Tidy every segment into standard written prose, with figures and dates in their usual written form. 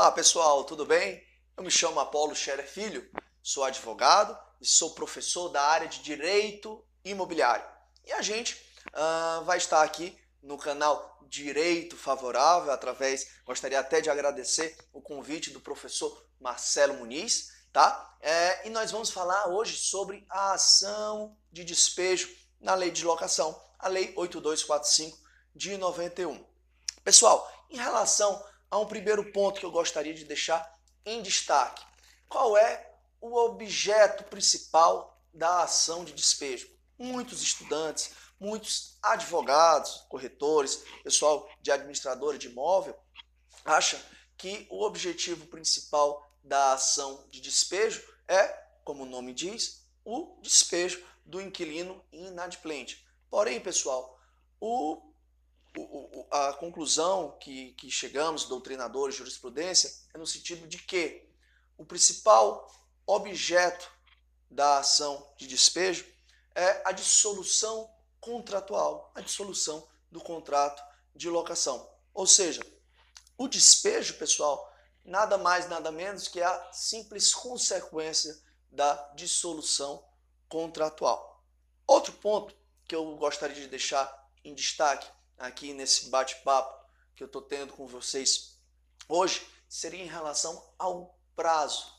Olá pessoal, tudo bem? Eu me chamo Apolo Scherer Filho, sou advogado e sou professor da área de Direito Imobiliário. E a gente vai estar aqui no canal Direito Favorável, gostaria até de agradecer o convite do professor Marcelo Muniz, tá? E nós vamos falar hoje sobre a ação de despejo na lei de locação, a lei 8245 de 91. Pessoal, em relação a um primeiro ponto que eu gostaria de deixar em destaque, qual é o objeto principal da ação de despejo? Muitos estudantes, muitos advogados, corretores, pessoal de administradora de imóvel, acham que o objetivo principal da ação de despejo é, como o nome diz, o despejo do inquilino inadimplente. Porém, pessoal, a conclusão que chegamos, doutrinadores, jurisprudência, é no sentido de que o principal objeto da ação de despejo é a dissolução contratual, a dissolução do contrato de locação. Ou seja, o despejo, pessoal, nada mais, nada menos que a simples consequência da dissolução contratual. Outro ponto que eu gostaria de deixar em destaque aqui nesse bate-papo que eu estou tendo com vocês hoje, seria em relação ao prazo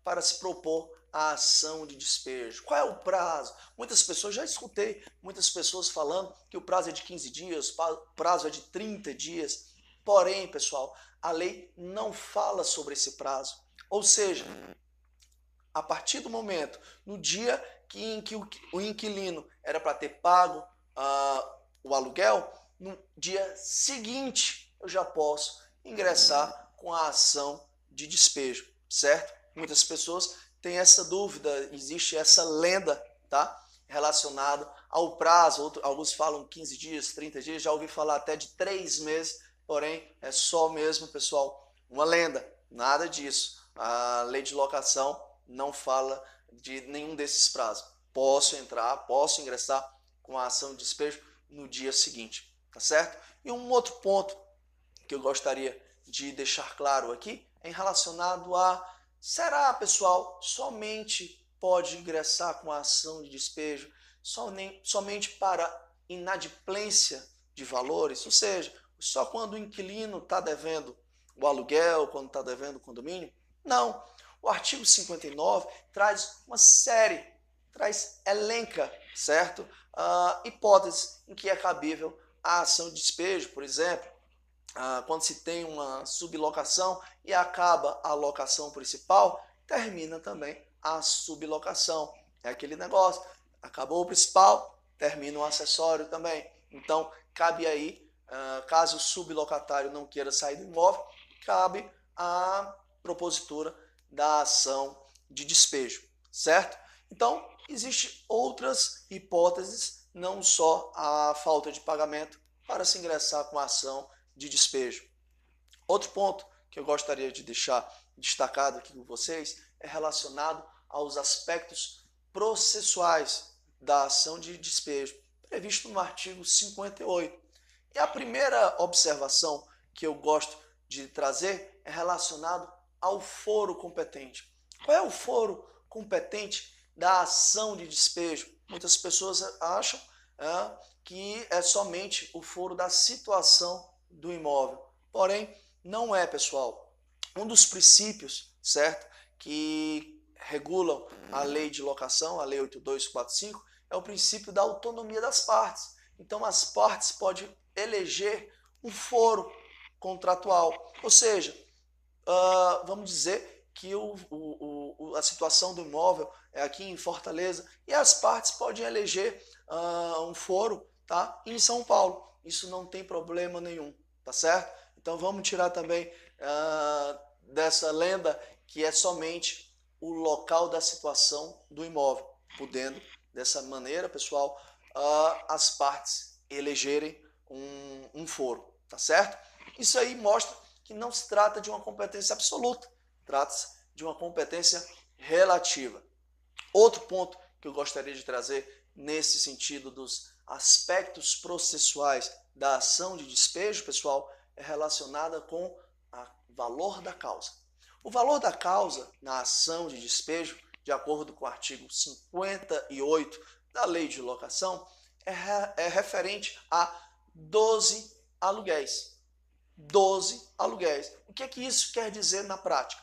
para se propor a ação de despejo. Qual é o prazo? Muitas pessoas, já escutei muitas pessoas falando que o prazo é de 15 dias, o prazo é de 30 dias. Porém, pessoal, a lei não fala sobre esse prazo. Ou seja, a partir do momento, no dia em que o inquilino era para ter pago o aluguel, no dia seguinte eu já posso ingressar com a ação de despejo, certo? Muitas pessoas têm essa dúvida, existe essa lenda, tá? Relacionado ao prazo, alguns falam 15 dias, 30 dias, já ouvi falar até de 3 meses, porém é só mesmo, pessoal, uma lenda, nada disso. A lei de locação não fala de nenhum desses prazos. Posso ingressar com a ação de despejo no dia seguinte, tá certo? E um outro ponto que eu gostaria de deixar claro aqui é relacionado a: será, pessoal, somente pode ingressar com a ação de despejo somente para inadimplência de valores? Ou seja, só quando o inquilino está devendo o aluguel, quando está devendo o condomínio? Não. O artigo 59 traz uma série, elenca, certo? Hipóteses em que é cabível a ação de despejo. Por exemplo, quando se tem uma sublocação e acaba a locação principal, termina também a sublocação. É aquele negócio, acabou o principal, termina o acessório também. Então, cabe aí, caso o sublocatário não queira sair do imóvel, cabe a propositura da ação de despejo, certo? Então, existem outras hipóteses, não só a falta de pagamento, para se ingressar com a ação de despejo. Outro ponto que eu gostaria de deixar destacado aqui com vocês é relacionado aos aspectos processuais da ação de despejo, previsto no artigo 58. E a primeira observação que eu gosto de trazer é relacionado ao foro competente. Qual é o foro competente da ação de despejo? Muitas pessoas acham que é somente o foro da situação do imóvel. Porém, não é, pessoal. Um dos princípios, certo, que regulam a lei de locação, a lei 8245, é o princípio da autonomia das partes. Então, as partes podem eleger um foro contratual. Ou seja, vamos dizer que a situação do imóvel é aqui em Fortaleza e as partes podem eleger um foro, tá, em São Paulo. Isso não tem problema nenhum, tá certo? Então vamos tirar também dessa lenda que é somente o local da situação do imóvel, podendo dessa maneira, pessoal, as partes elegerem um foro, tá certo? Isso aí mostra que não se trata de uma competência absoluta, trata-se de uma competência relativa. Outro ponto que eu gostaria de trazer nesse sentido dos aspectos processuais da ação de despejo, pessoal, é relacionada com a valor da causa. O valor da causa na ação de despejo, de acordo com o artigo 58 da Lei de Locação, é referente a 12 aluguéis. 12 aluguéis. O que é que isso quer dizer na prática?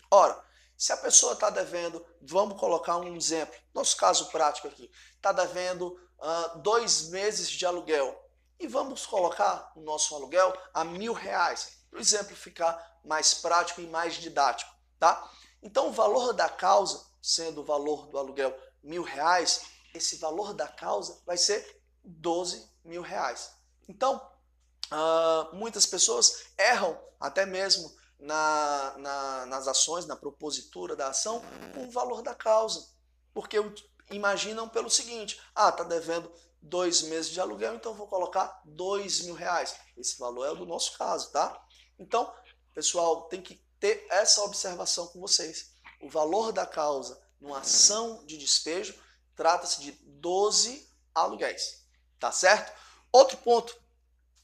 Ora, se a pessoa está devendo, vamos colocar um exemplo, nosso caso prático aqui, está devendo 2 meses de aluguel e vamos colocar o nosso aluguel a R$1.000, para o exemplo ficar mais prático e mais didático, tá? Então o valor da causa, sendo o valor do aluguel R$1.000, esse valor da causa vai ser R$12.000. Então, muitas pessoas erram até mesmo nas ações, na propositura da ação, com o valor da causa. Porque imaginam pelo seguinte, está devendo 2 meses de aluguel, então vou colocar R$2.000. Esse valor é o do nosso caso, tá? Então, pessoal, tem que ter essa observação com vocês. O valor da causa numa ação de despejo trata-se de 12 aluguéis, tá certo? Outro ponto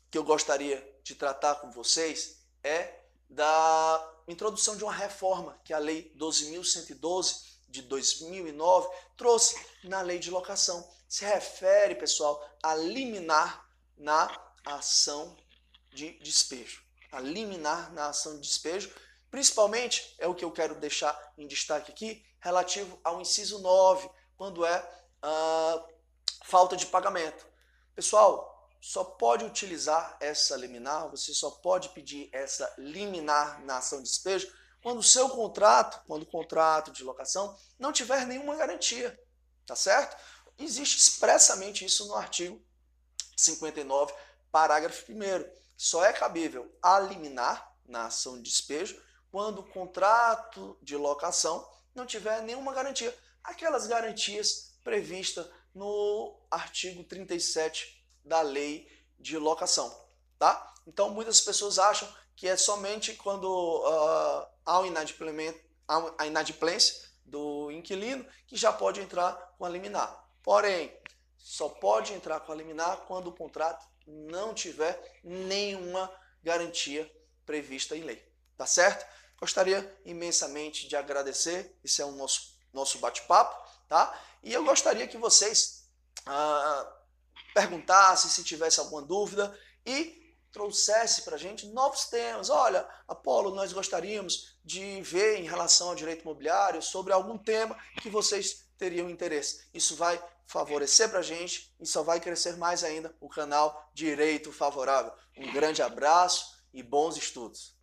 que eu gostaria de tratar com vocês é da introdução de uma reforma que a Lei 12.112 de 2009 trouxe na Lei de Locação. Se refere, pessoal, a liminar na ação de despejo. A liminar na ação de despejo, principalmente, é o que eu quero deixar em destaque aqui, relativo ao inciso 9, quando é falta de pagamento. Pessoal, só pode utilizar essa liminar, você só pode pedir essa liminar na ação de despejo quando o seu contrato, quando o contrato de locação não tiver nenhuma garantia, tá certo? Existe expressamente isso no artigo 59, parágrafo 1º. Só é cabível a liminar na ação de despejo quando o contrato de locação não tiver nenhuma garantia. Aquelas garantias previstas no artigo 37 da Lei de Locação, tá? Então muitas pessoas acham que é somente quando há a inadimplência do inquilino que já pode entrar com a liminar. Porém, só pode entrar com a liminar quando o contrato não tiver nenhuma garantia prevista em lei, tá certo? Gostaria imensamente de agradecer, esse é o nosso bate-papo, tá? E eu gostaria que vocês perguntasse se tivesse alguma dúvida e trouxesse para a gente novos temas. Olha, Apolo, nós gostaríamos de ver em relação ao direito imobiliário sobre algum tema que vocês teriam interesse. Isso vai favorecer para a gente e só vai crescer mais ainda o canal Direito Favorável. Um grande abraço e bons estudos.